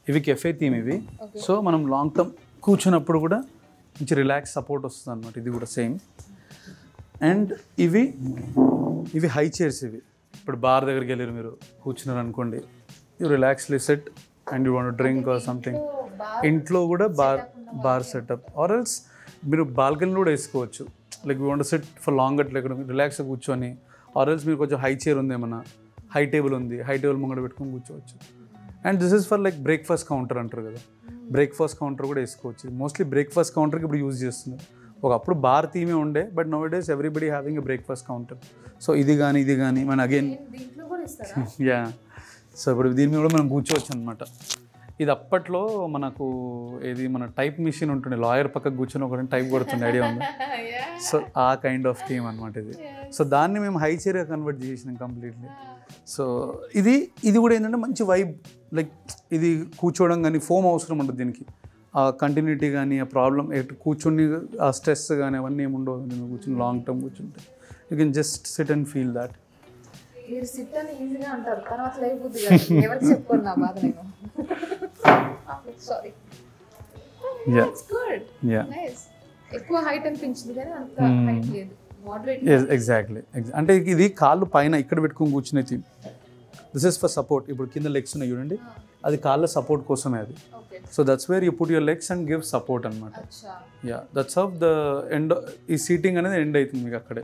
ఇవి cafe theme ఇవి. So మనం లాంగ్ టర్మ్ కూర్చున్నప్పుడు కూడా మంచి రిలాక్స్ సపోర్ట్ వస్తుంది అనమాట. ఇది కూడా సేమ్. అండ్ ఇవి హై చైర్స్. ఇవి ఇప్పుడు బార్ దగ్గరికి వెళ్ళారు, మీరు కూర్చున్నారు అనుకోండి, you relaxly set and you want drink or something. ఇంట్లో కూడా బార్ సెటప్ ఆర్ ఎల్స్ మీరు బాల్కనీలో కూడా వేసుకోవచ్చు. Like you want set for long అట్లా ఇక్కడ రిలాక్స్గా కూర్చొని, ఆర్ ఎల్స్ మీరు కొంచెం హై చైర్ ఉంది, ఏమన్నా హై టేబుల్ ఉంది, హై టేబుల్ ముంగడ పెట్టుకొని కూర్చోవచ్చు. And this is for like breakfast counter అంటారు కదా, బ్రేక్ఫాస్ట్ కౌంటర్ కూడా వేసుకోవచ్చు. మోస్ట్లీ బ్రేక్ఫాస్ట్ కౌంటర్కి ఇప్పుడు యూజ్ చేస్తున్నారు. ఒకప్పుడు బార్ థీమే ఉండే, but now days everybody having a breakfast counter. So ఇది కానీ మన అగైన్ యా. సో ఇప్పుడు దీని మీద కూడా మనం కూర్చోవచ్చు అనమాట. ఇది అప్పట్లో మనకు మన టైప్ మిషన్ ఉంటుండే, లాయర్ పక్కకు కూర్చొని ఒకటి టైప్ కొడుతుండే, ఐడియా ఉంది. సో ఆ కైండ్ ఆఫ్ థీమ్ అనమాట ఇది. సో దాన్ని మేము హై చైర్గా కన్వర్ట్ చేసినాం కంప్లీట్లీ. సో ఇది కూడా ఏంటంటే మంచి వైబ్. లైక్ ఇది కూర్చోవడం కానీ ఫోమ్ అవసరం ఉంటుంది దీనికి. ఆ కంటిన్యూటీ కానీ, ఆ ప్రాబ్లం కూర్చుని ఆ స్ట్రెస్ కానీ అవన్నీ ఏమి ఉండవు. నేను కూర్చుని లాంగ్ టర్మ్ కూర్చుంటే you can just SIT and feel that. మీరు సిట్ అని ఈజీగా అంటారు, తర్వాత లేకపోతే ఎవరికి చెప్పుకోండి నా బాధ నేను. సారీ. ఎక్కువ హైట్ అనిపించింది కానీ అంత హైట్ లేదు, మోడరేట్. ఎగ్జాక్ట్లీ. అంటే ఇది కాళ్ళు పైన ఇక్కడ పెట్టుకొని కూర్చునే theme. This is for support. ఇప్పుడు కింద లెగ్స్ ఉన్నాయి చూడండి, అది కాళ్ళ సపోర్ట్ కోసమే అది. So that's where you put your legs and give support అనమాట. Yeah, that's of the end. ఈ సీటింగ్ అనేది ఎండ్ అవుతుంది మీకు అక్కడే.